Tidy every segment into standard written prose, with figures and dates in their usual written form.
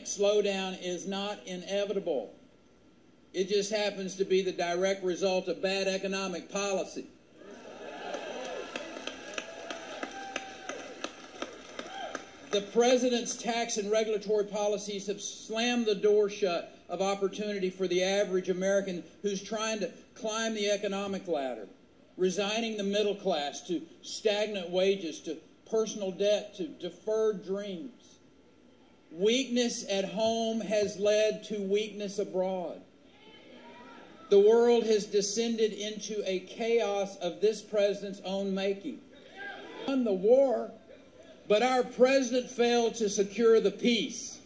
Slowdown is not inevitable. It just happens to be the direct result of bad economic policy. The president's tax and regulatory policies have slammed the door shut of opportunity for the average American who's trying to climb the economic ladder, resigning the middle class to stagnant wages, to personal debt, to deferred dreams. Weakness at home has led to weakness abroad. The world has descended into a chaos of this president's own making. We won the war, but our president failed to secure the peace.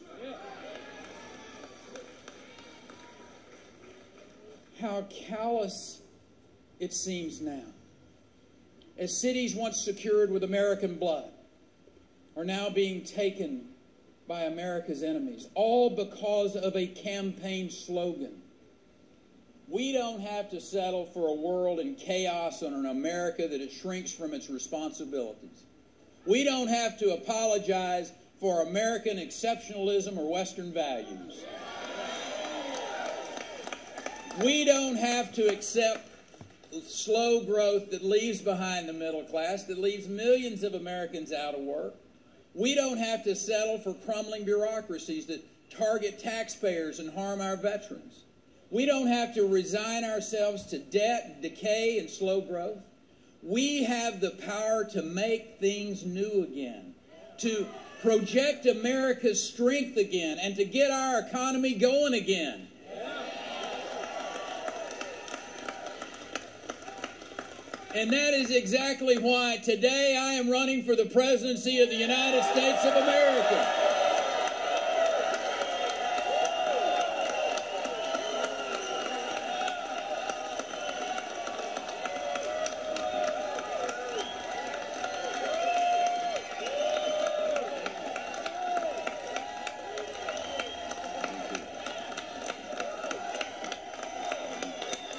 How callous it seems now, as cities once secured with American blood are now being taken by America's enemies, all because of a campaign slogan. We don't have to settle for a world in chaos or an America that it shrinks from its responsibilities. We don't have to apologize for American exceptionalism or Western values. We don't have to accept slow growth that leaves behind the middle class, that leaves millions of Americans out of work. We don't have to settle for crumbling bureaucracies that target taxpayers and harm our veterans. We don't have to resign ourselves to debt, decay, and slow growth. We have the power to make things new again, to project America's strength again, and to get our economy going again. And that is exactly why today I am running for the presidency of the United States of America.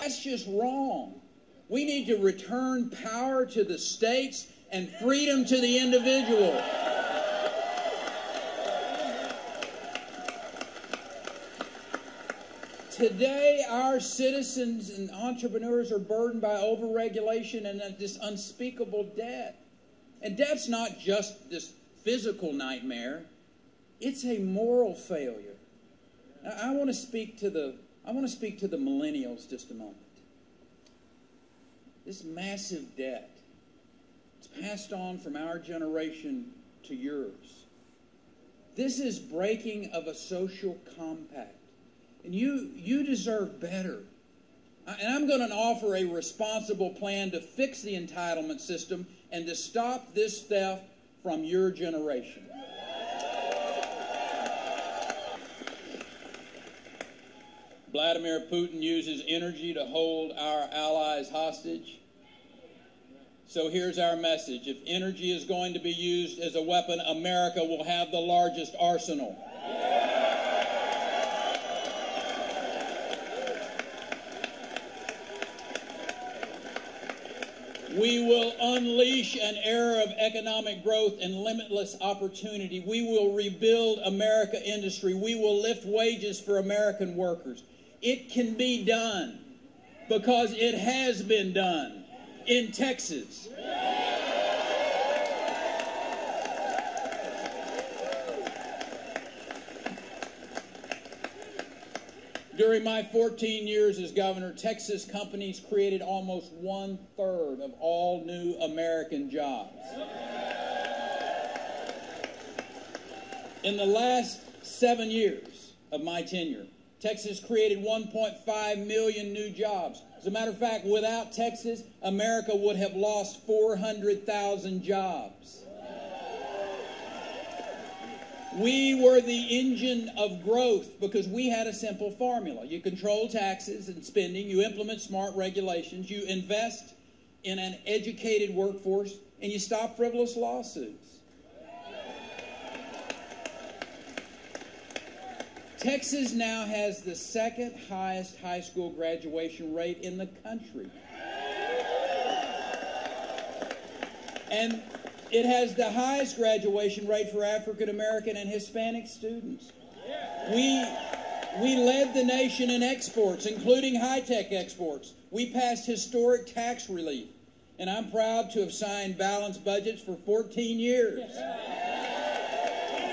That's just wrong. We need to return power to the states and freedom to the individual. Today, our citizens and entrepreneurs are burdened by overregulation and this unspeakable debt. And debt's not just this physical nightmare. It's a moral failure. Now, I want to speak to the millennials just a moment. This massive debt, it's passed on from our generation to yours. This is breaking of a social compact. And you deserve better. And I'm going to offer a responsible plan to fix the entitlement system and to stop this theft from your generation. Vladimir Putin uses energy to hold our allies hostage. So here's our message. If energy is going to be used as a weapon, America will have the largest arsenal. We will unleash an era of economic growth and limitless opportunity. We will rebuild American industry. We will lift wages for American workers. It can be done because it has been done in Texas. During my 14 years as governor, Texas companies created almost 1/3 of all new American jobs. In the last 7 years of my tenure, Texas created 1.5 million new jobs. As a matter of fact, without Texas, America would have lost 400,000 jobs. We were the engine of growth because we had a simple formula. You control taxes and spending, you implement smart regulations, you invest in an educated workforce, and you stop frivolous lawsuits. Texas now has the second highest high school graduation rate in the country. And it has the highest graduation rate for African American and Hispanic students. We led the nation in exports, including high-tech exports. We passed historic tax relief, and I'm proud to have signed balanced budgets for 14 years.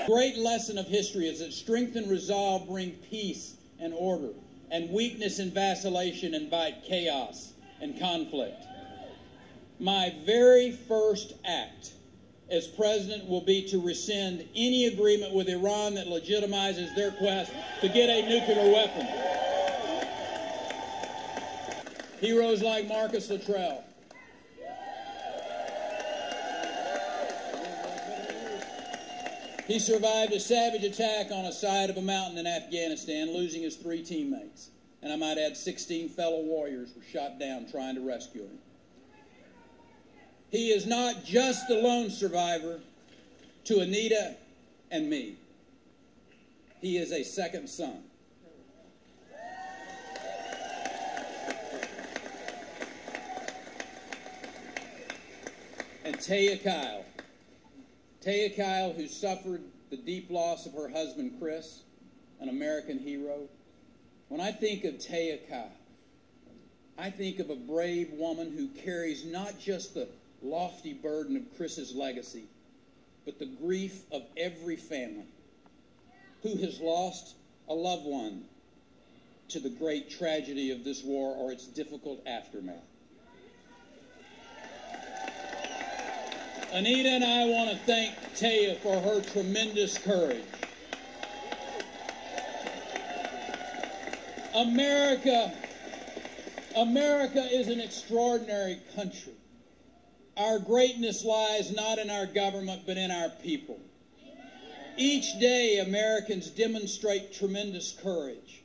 Great lesson of history is that strength and resolve bring peace and order, and weakness and vacillation invite chaos and conflict. My very first act as president will be to rescind any agreement with Iran that legitimizes their quest to get a nuclear weapon. Heroes like Marcus Luttrell, he survived a savage attack on a side of a mountain in Afghanistan, losing his 3 teammates. And I might add 16 fellow warriors were shot down trying to rescue him. He is not just the lone survivor to Anita and me. He is a second son. And Taya Kyle, who suffered the deep loss of her husband, Chris, an American hero. When I think of Taya Kyle, I think of a brave woman who carries not just the lofty burden of Chris's legacy, but the grief of every family who has lost a loved one to the great tragedy of this war or its difficult aftermath. Anita and I want to thank Taya for her tremendous courage. America is an extraordinary country. Our greatness lies not in our government, but in our people. Each day, Americans demonstrate tremendous courage.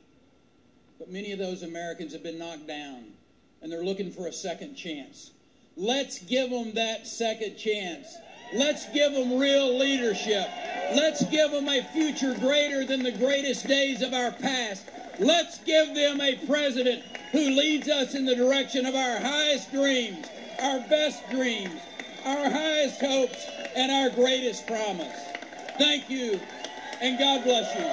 But many of those Americans have been knocked down, and they're looking for a second chance. Let's give them that second chance. Let's give them real leadership. Let's give them a future greater than the greatest days of our past. Let's give them a president who leads us in the direction of our highest dreams, our best dreams, our highest hopes, and our greatest promise. Thank you, and God bless you.